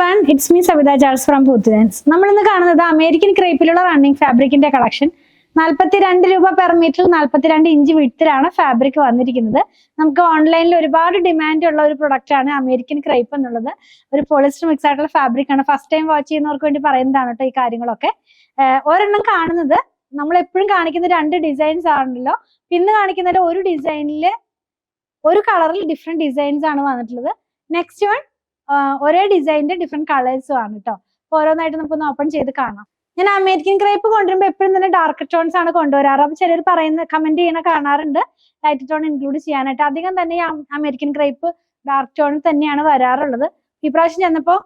everyone, it's me Savita Charles from Poothidance. നമ്മൾ ഇന്ന് കാണുന്നത് അമേരിക്കൻ ക്രേപ്പിലുള്ള റണ്ണിങ് ഫാബ്രിക്കിന്റെ കളക്ഷൻ. 42 രൂപ പെർ മീറ്റർ 42 ഇഞ്ച് വിഡ്ത്തിലാണ് ഫാബ്രിക് വന്നിരിക്കുന്നത്. നമുക്ക് ഓൺലൈനിൽ ഒരുപാട് ഡിമാൻഡ് ഉള്ള ഒരു പ്രൊഡക്റ്റ് ആണ് അമേരിക്കൻ ക്രേപ്പ് എന്നുള്ളത്. ഒരു പോളിസ്റ്റർ മിക്സ് ആയിട്ടുള്ള ഫാബ്രിക് ആണ്. ഫസ്റ്റ് ടൈം വാച്ച് ചെയ്യുന്നവർക്ക് വേണ്ടി പറയുന്നതാണ് കേട്ടോ ഈ കാര്യങ്ങളൊക്കെ. ഒരെണ്ണം കാണുന്നത് നമ്മൾ എപ്പോഴും കാണിക്കുന്ന 2 ഡിസൈൻസ് ആണല്ലോ. പിന്നെ കാണിക്കുന്നതിൽ ഒരു ഡിസൈനില് ഒരു കളറിൽ ഡിഫറെന്റ് ഡിസൈൻസ് ആണ് വന്നിട്ടുള്ളത്. നെക്സ്റ്റ് വൺ ഒരേ ഡിസൈനിന്റെ ഡിഫറെന്റ് കളേഴ്സും ആണ് കേട്ടോ. ഓരോന്നായിട്ട് നമുക്കൊന്ന് ഓപ്പൺ ചെയ്ത് കാണാം. ഞാൻ അമേരിക്കൻ ക്രേപ്പ് കൊണ്ടുവരുമ്പോൾ എപ്പോഴും തന്നെ ഡാർക്ക് ടോൺസ് ആണ് കൊണ്ടുവരാറ്. അപ്പൊ ചിലർ പറയുന്ന കമന്റ് ചെയ്യണ കാണാറുണ്ട് ലൈറ്റ് ടോൺ ഇൻക്ലൂഡ് ചെയ്യാനായിട്ട്. അധികം തന്നെ അമേരിക്കൻ ക്രേപ്പ് ഡാർക്ക് ടോണിൽ തന്നെയാണ് വരാറുള്ളത്. ഈ പ്രാവശ്യം ചെന്നപ്പോ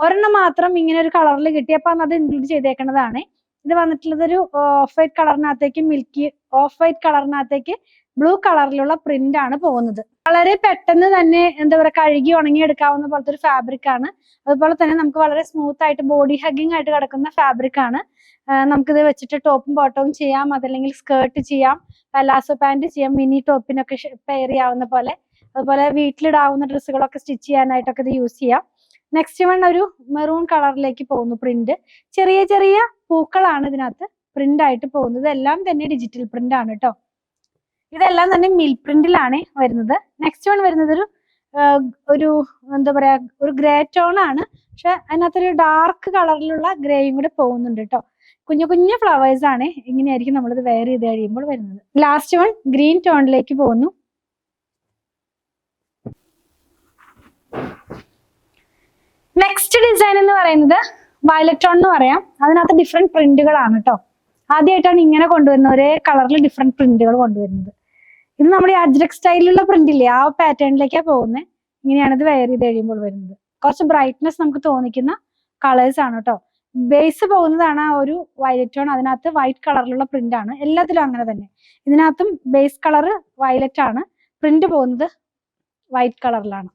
ഒരെണ്ണം മാത്രം ഇങ്ങനെ ഒരു കളറിൽ കിട്ടി. അപ്പൊ അത് ഇൻക്ലൂഡ് ചെയ്തേക്കുന്നതാണ്. ഇത് വന്നിട്ടുള്ളത് ഒരു ഓഫ് വൈറ്റ് കളറിനകത്തേക്ക് മിൽക്കി ഓഫ് വൈറ്റ് കളറിനകത്തേക്ക് ബ്ലൂ കളറിലുള്ള പ്രിന്റ് ആണ് പോകുന്നത്. വളരെ പെട്ടെന്ന് തന്നെ എന്താ പറയുക കഴുകി ഉണങ്ങി എടുക്കാവുന്ന പോലത്തെ ഒരു ഫാബ്രിക് ആണ്. അതുപോലെ തന്നെ നമുക്ക് വളരെ സ്മൂത്ത് ആയിട്ട് ബോഡി ഹഗ്ഗിങ് ആയിട്ട് കിടക്കുന്ന ഫാബ്രിക് ആണ്. നമുക്കിത് വെച്ചിട്ട് ടോപ്പും ബോട്ടവും ചെയ്യാം, അതല്ലെങ്കിൽ സ്കേർട്ട് ചെയ്യാം, പലാസോ പാന്റ് ചെയ്യാം, മിനി ടോപ്പിനൊക്കെ പെയർ ചെയ്യാവുന്ന പോലെ. അതുപോലെ വീട്ടിലിടാവുന്ന ഡ്രസ്സുകളൊക്കെ സ്റ്റിച്ച് ചെയ്യാനായിട്ടൊക്കെ ഇത് യൂസ് ചെയ്യാം. നെക്സ്റ്റ് വൺ ഒരു മെറൂൺ കളറിലേക്ക് പോകുന്നു പ്രിന്റ്. ചെറിയ ചെറിയ പൂക്കളാണ് ഇതിനകത്ത് പ്രിന്റ് ആയിട്ട് പോകുന്നത്. എല്ലാം തന്നെ ഡിജിറ്റൽ പ്രിന്റ് ആണ് കേട്ടോ. ഇതെല്ലാം തന്നെ മിൽ പ്രിന്റിലാണ് വരുന്നത്. നെക്സ്റ്റ് വൺ വരുന്നത് ഒരു എന്താ പറയാ ഒരു ഗ്രേ ടോൺ ആണ്. പക്ഷെ അതിനകത്തൊരു ഡാർക്ക് കളറിലുള്ള ഗ്രേയും കൂടെ പോകുന്നുണ്ട് കേട്ടോ. കുഞ്ഞു കുഞ്ഞു ഫ്ലവേഴ്സ് ആണ്. ഇങ്ങനെയായിരിക്കും നമ്മളിത് വെയർ ചെയ്ത് കഴിയുമ്പോൾ വരുന്നത്. ലാസ്റ്റ് വൺ ഗ്രീൻ ടോണിലേക്ക് പോകുന്നു. നെക്സ്റ്റ് ഡിസൈൻ എന്ന് പറയുന്നത് വയലറ്റ് ടോൺ എന്ന് പറയാം. അതിനകത്ത് ഡിഫറെന്റ് പ്രിന്റുകളാണ് കേട്ടോ. ആദ്യമായിട്ടാണ് ഇങ്ങനെ കൊണ്ടുവരുന്നത്, ഒരേ കളറിൽ ഡിഫറെന്റ് പ്രിന്റുകൾ കൊണ്ടുവരുന്നത്. ഇത് നമ്മുടെ അജ്രക് സ്റ്റൈലിലുള്ള പ്രിന്റ് ഇല്ലേ, ആ പാറ്റേണിലേക്കാണ് പോകുന്നത്. ഇങ്ങനെയാണ് ഇത് വെയർ ചെയ്ത് കഴിയുമ്പോൾ വരുന്നത്. കുറച്ച് ബ്രൈറ്റ്നെസ് നമുക്ക് തോന്നിക്കുന്ന കളേഴ്സ് ആണ് കേട്ടോ. ബേസ് പോകുന്നതാണ് ആ ഒരു വയലറ്റ് ടോൺ. അതിനകത്ത് വൈറ്റ് കളറിലുള്ള പ്രിന്റ് ആണ്. എല്ലാത്തിലും അങ്ങനെ തന്നെ. ഇതിനകത്തും ബേസ് കളർ വയലറ്റ് ആണ്, പ്രിന്റ് പോകുന്നത് വൈറ്റ് കളറിലാണ്.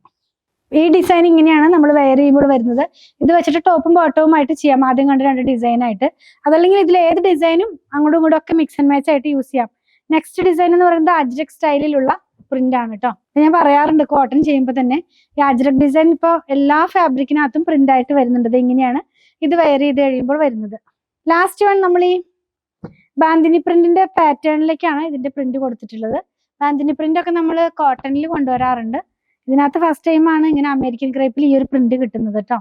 ഈ ഡിസൈൻ ഇങ്ങനെയാണ് നമ്മൾ വെയർ ചെയ്യുമ്പോൾ വരുന്നത്. ഇത് വെച്ചിട്ട് ടോപ്പും ബോട്ടവും ആയിട്ട് ചെയ്യാം, ആദ്യം കണ്ട 2 ഡിസൈൻ ആയിട്ട്. അതല്ലെങ്കിൽ ഇതിൽ ഏത് ഡിസൈനും അങ്ങോട്ടും ഇങ്ങോട്ടും ഒക്കെ മിക്സ് ആൻഡ് മാച്ച് ആയിട്ട് യൂസ് ചെയ്യാം. നെക്സ്റ്റ് ഡിസൈൻ എന്ന് പറയുന്നത് അജ്രക് സ്റ്റൈലിലുള്ള പ്രിന്റ് ആണ് കേട്ടോ. ഞാൻ പറയാറുണ്ട് കോട്ടൺ ചെയ്യുമ്പോൾ തന്നെ ഈ അജ്രക് ഡിസൈൻ ഇപ്പോൾ എല്ലാ ഫാബ്രിക്കിനകത്തും പ്രിന്റ് ആയിട്ട് വരുന്നുണ്ട്. ഇങ്ങനെയാണ് ഇത് വെയർ ചെയ്ത് കഴിയുമ്പോൾ വരുന്നത്. ലാസ്റ്റ് വൺ നമ്മൾ ഈ ബാന്തിനി പ്രിന്റിന്റെ പാറ്റേണിലേക്കാണ് ഇതിന്റെ പ്രിന്റ് കൊടുത്തിട്ടുള്ളത്. ബാന്തിനി പ്രിന്റ് ഒക്കെ നമ്മൾ കോട്ടണിൽ കൊണ്ടുവരാറുണ്ട്. ഇതിനകത്ത് ഫസ്റ്റ് ടൈം ആണ് ഇങ്ങനെ അമേരിക്കൻ ക്രേപ്പിൽ ഈ ഒരു പ്രിന്റ് കിട്ടുന്നത് കേട്ടോ.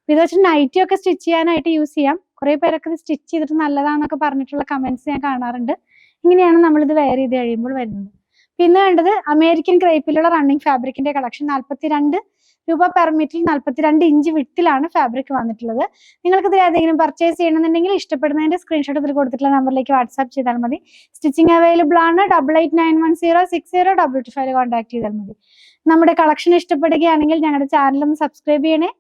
ഇത് വെച്ചിട്ട് നൈറ്റി ഒക്കെ സ്റ്റിച്ച് ചെയ്യാനായിട്ട് യൂസ് ചെയ്യാം. കുറെ പേരൊക്കെ ഇത് സ്റ്റിച്ച് ചെയ്തിട്ട് നല്ലതാണെന്നൊക്കെ പറഞ്ഞിട്ടുള്ള കമന്റ്സ് ഞാൻ കാണാറുണ്ട്. ഇങ്ങനെയാണ് നമ്മളിത് വെയർ ചെയ്ത് കഴിയുമ്പോൾ വരുന്നത്. പിന്നെ വേണ്ടത് അമേരിക്കൻ ക്രേപ്പിലുള്ള റണ്ണിങ് ഫാബ്രിക്കിന്റെ കളക്ഷൻ. 42 രൂപ പെർ മീറ്ററിൽ 42 ഇഞ്ച് വിട്ടിലാണ് ഫാബ്രിക് വന്നിട്ടുള്ളത്. നിങ്ങൾക്ക് ഇതിൽ ഏതെങ്കിലും പർച്ചേസ് ചെയ്യണമെന്നുണ്ടെങ്കിൽ ഇഷ്ടപ്പെടുന്നതിന്റെ സ്ക്രീൻഷോട്ട് ഇതിൽ കൊടുത്തിട്ടുള്ള നമ്പറിലേക്ക് വാട്സ്ആപ്പ് ചെയ്താൽ മതി. സ്റ്റിച്ചിങ് അവൈലബിൾ ആണ്. 8891060225 കോൺടാക്ട് ചെയ്താൽ മതി. നമ്മുടെ കളക്ഷൻ ഇഷ്ടപ്പെടുകയാണെങ്കിൽ ഞങ്ങളുടെ ചാനൽ ഒന്ന് സബ്സ്ക്രൈബ് ചെയ്യണേ.